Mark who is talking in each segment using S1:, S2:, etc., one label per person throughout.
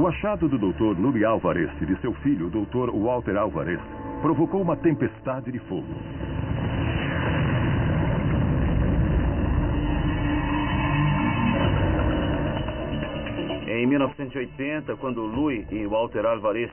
S1: O achado do Dr. Louis Alvarez e de seu filho, o Dr. Walter Alvarez, provocou uma tempestade de fogo.
S2: Em 1980, quando Louis e Walter Alvarez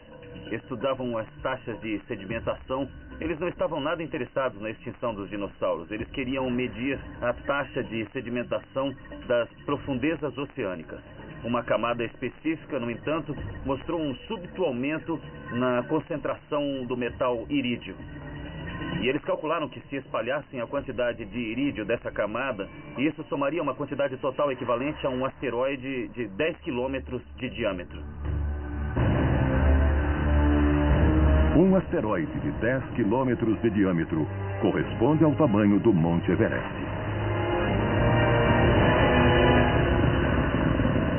S2: estudavam as taxas de sedimentação, eles não estavam nada interessados na extinção dos dinossauros. Eles queriam medir a taxa de sedimentação das profundezas oceânicas. Uma camada específica, no entanto, mostrou um súbito aumento na concentração do metal irídio. E eles calcularam que se espalhassem a quantidade de irídio dessa camada, isso somaria uma quantidade total equivalente a um asteroide de 10 quilômetros de diâmetro.
S1: Um asteroide de 10 quilômetros de diâmetro corresponde ao tamanho do Monte Everest.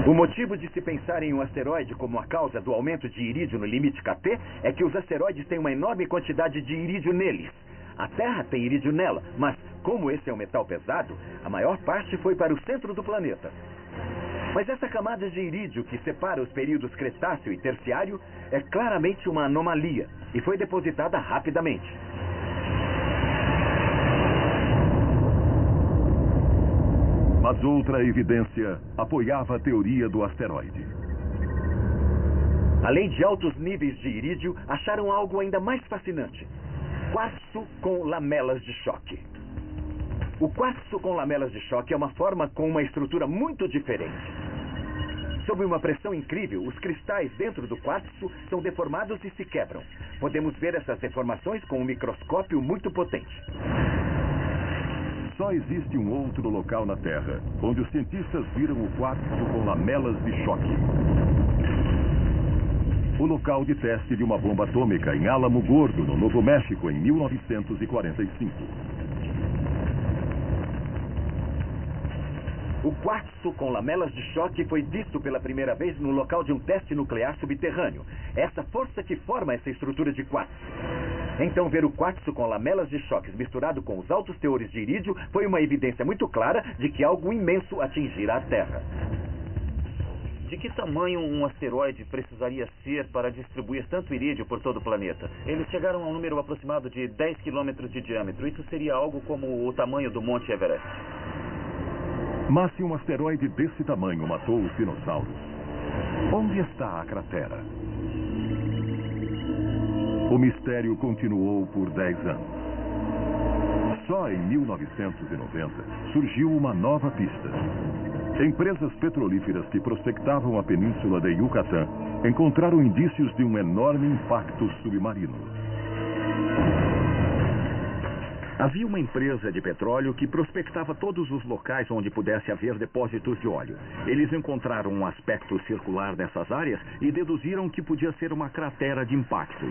S3: O motivo de se pensar em um asteroide como a causa do aumento de irídio no limite KT é que os asteroides têm uma enorme quantidade de irídio neles. A Terra tem irídio nela, mas como esse é um metal pesado, a maior parte foi para o centro do planeta. Mas essa camada de irídio que separa os períodos Cretáceo e Terciário é claramente uma anomalia e foi depositada rapidamente.
S1: Mas outra evidência apoiava a teoria do asteroide.
S3: Além de altos níveis de irídio, acharam algo ainda mais fascinante: quartzo com lamelas de choque. O quartzo com lamelas de choque é uma forma com uma estrutura muito diferente. Sob uma pressão incrível, os cristais dentro do quartzo são deformados e se quebram. Podemos ver essas deformações com um microscópio muito potente.
S1: Só existe um outro local na Terra onde os cientistas viram o quartzo com lamelas de choque. O local de teste de uma bomba atômica em Álamo Gordo, no Novo México, em 1945.
S3: O quartzo com lamelas de choque foi visto pela primeira vez no local de um teste nuclear subterrâneo. É essa força que forma essa estrutura de quartzo. Então, ver o quartzo com lamelas de choques misturado com os altos teores de irídio foi uma evidência muito clara de que algo imenso atingira a Terra.
S2: De que tamanho um asteroide precisaria ser para distribuir tanto irídio por todo o planeta? Eles chegaram a um número aproximado de 10 quilômetros de diâmetro. Isso seria algo como o tamanho do Monte Everest.
S1: Mas se um asteroide desse tamanho matou os dinossauros, onde está a cratera? O mistério continuou por 10 anos. Só em 1990 surgiu uma nova pista. Empresas petrolíferas que prospectavam a península de Yucatán encontraram indícios de um enorme impacto submarino.
S4: Havia uma empresa de petróleo que prospectava todos os locais onde pudesse haver depósitos de óleo. Eles encontraram um aspecto circular dessas áreas e deduziram que podia ser uma cratera de impacto.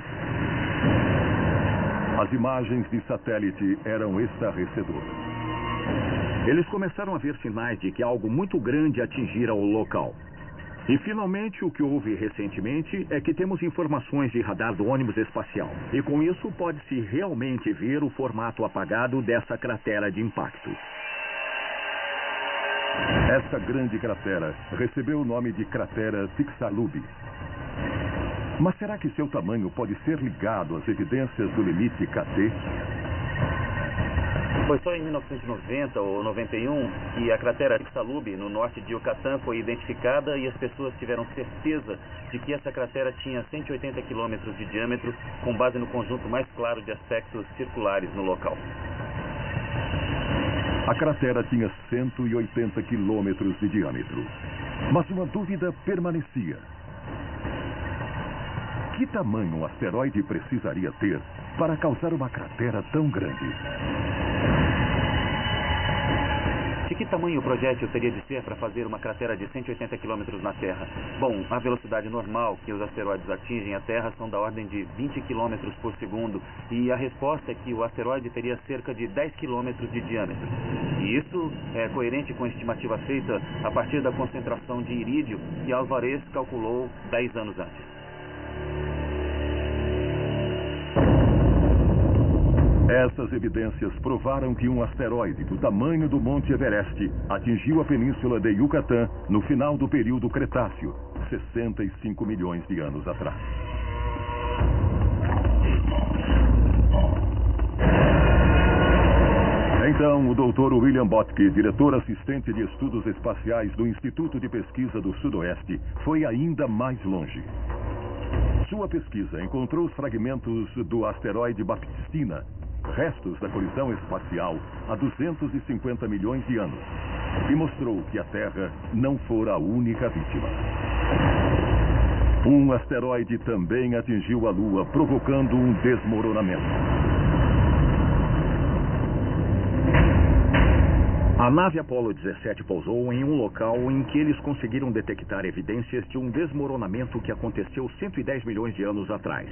S1: As imagens de satélite eram estarrecedoras.
S4: Eles começaram a ver sinais de que algo muito grande atingira o local. E, finalmente, o que houve recentemente é que temos informações de radar do ônibus espacial. E, com isso, pode-se realmente ver o formato apagado dessa cratera de impacto.
S1: Esta grande cratera recebeu o nome de cratera Chicxulub. Mas será que seu tamanho pode ser ligado às evidências do limite KT?
S2: Foi só em 1990 ou 91 que a cratera Chicxulub, no norte de Yucatán, foi identificada e as pessoas tiveram certeza de que essa cratera tinha 180 quilômetros de diâmetro, com base no conjunto mais claro de aspectos circulares no local.
S1: A cratera tinha 180 quilômetros de diâmetro. Mas uma dúvida permanecia. Que tamanho um asteroide precisaria ter para causar uma cratera tão grande?
S2: De que tamanho o projétil teria de ser para fazer uma cratera de 180 km na Terra? Bom, a velocidade normal que os asteroides atingem a Terra são da ordem de 20 km por segundo. E a resposta é que o asteroide teria cerca de 10 km de diâmetro. E isso é coerente com a estimativa feita a partir da concentração de irídio que Alvarez calculou 10 anos antes.
S1: Essas evidências provaram que um asteroide do tamanho do Monte Everest atingiu a península de Yucatán no final do período Cretáceo, 65 milhões de anos atrás. Então, o Dr. William Boettke, diretor assistente de estudos espaciais do Instituto de Pesquisa do Sudoeste, foi ainda mais longe. Sua pesquisa encontrou os fragmentos do asteroide Baptistina, restos da colisão espacial há 250 milhões de anos, e mostrou que a Terra não fora a única vítima. Um asteroide também atingiu a Lua, provocando um desmoronamento.
S4: A nave Apollo 17 pousou em um local em que eles conseguiram detectar evidências de um desmoronamento que aconteceu 110 milhões de anos atrás.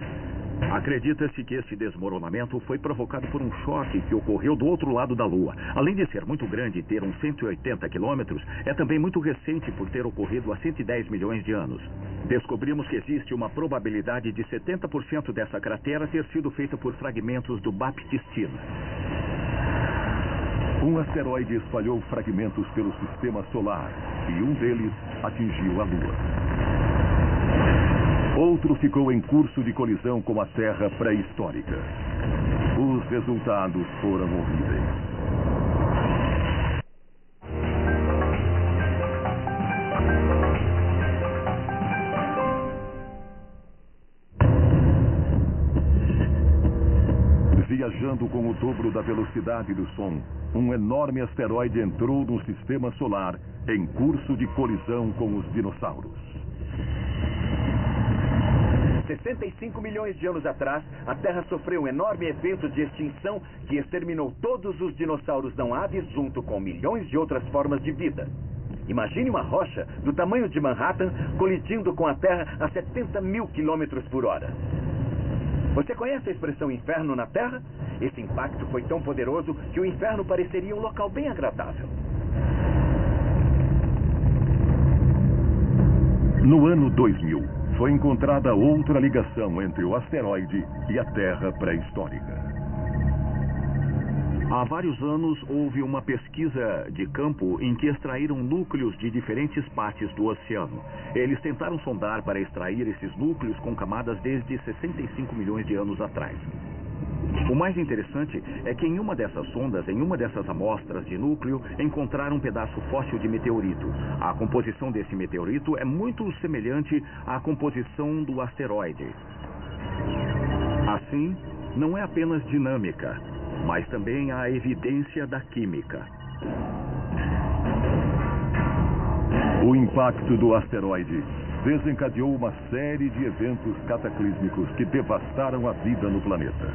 S4: Acredita-se que esse desmoronamento foi provocado por um choque que ocorreu do outro lado da Lua. Além de ser muito grande e ter uns 180 quilômetros, é também muito recente por ter ocorrido há 110 milhões de anos. Descobrimos que existe uma probabilidade de 70% dessa cratera ter sido feita por fragmentos do Baptistina.
S1: Um asteroide espalhou fragmentos pelo sistema solar e um deles atingiu a Lua. Outro ficou em curso de colisão com a Terra pré-histórica. Os resultados foram horríveis. Viajando com o dobro da velocidade do som, um enorme asteroide entrou no sistema solar em curso de colisão com os dinossauros.
S3: 65 milhões de anos atrás, a Terra sofreu um enorme evento de extinção que exterminou todos os dinossauros não aves junto com milhões de outras formas de vida. Imagine uma rocha do tamanho de Manhattan colidindo com a Terra a 70 mil quilômetros por hora. Você conhece a expressão inferno na Terra? Esse impacto foi tão poderoso que o inferno pareceria um local bem agradável.
S1: No ano 2000, foi encontrada outra ligação entre o asteroide e a Terra pré-histórica.
S4: Há vários anos houve uma pesquisa de campo em que extraíram núcleos de diferentes partes do oceano. Eles tentaram sondar para extrair esses núcleos com camadas desde 65 milhões de anos atrás. O mais interessante é que em uma dessas sondas, em uma dessas amostras de núcleo, encontraram um pedaço fóssil de meteorito. A composição desse meteorito é muito semelhante à composição do asteroide. Assim, não é apenas dinâmica, mas também a evidência da química.
S1: O impacto do asteroide desencadeou uma série de eventos cataclísmicos que devastaram a vida no planeta.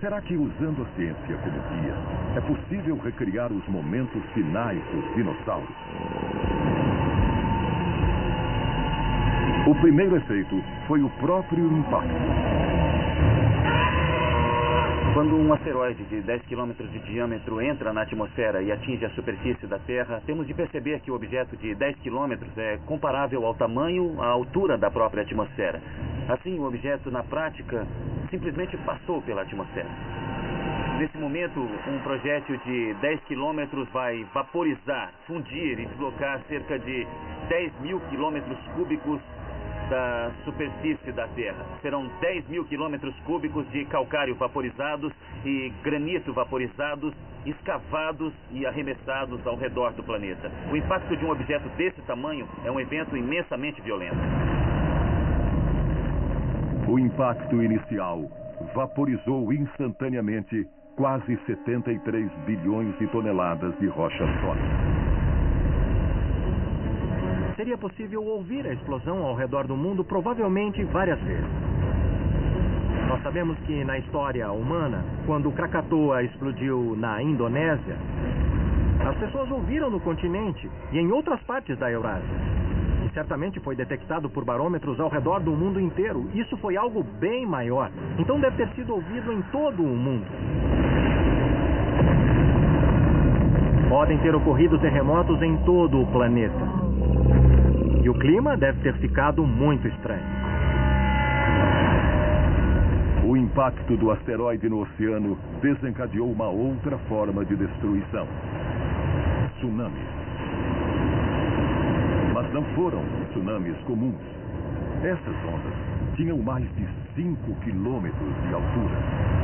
S1: Será que, usando a ciência como guia, é possível recriar os momentos finais dos dinossauros? O primeiro efeito foi o próprio impacto.
S2: Quando um asteroide de 10 km de diâmetro entra na atmosfera e atinge a superfície da Terra, temos de perceber que o objeto de 10 km é comparável ao tamanho, à altura da própria atmosfera. Assim, o objeto, na prática, simplesmente passou pela atmosfera. Nesse momento, um projétil de 10 km vai vaporizar, fundir e deslocar cerca de 10 mil quilômetros cúbicos da superfície da Terra. Serão 10 mil quilômetros cúbicos de calcário vaporizados e granito vaporizados, escavados e arremessados ao redor do planeta. O impacto de um objeto desse tamanho é um evento imensamente violento.
S1: O impacto inicial vaporizou instantaneamente quase 73 bilhões de toneladas de rocha sólida.
S5: Seria possível ouvir a explosão ao redor do mundo provavelmente várias vezes. Nós sabemos que na história humana, quando o Krakatoa explodiu na Indonésia, as pessoas ouviram no continente e em outras partes da Eurásia. E certamente foi detectado por barômetros ao redor do mundo inteiro. Isso foi algo bem maior. Então deve ter sido ouvido em todo o mundo. Podem ter ocorrido terremotos em todo o planeta. E o clima deve ter ficado muito estranho.
S1: O impacto do asteroide no oceano desencadeou uma outra forma de destruição: tsunami. não foram tsunamis comuns. Essas ondas tinham mais de 5 quilômetros de altura.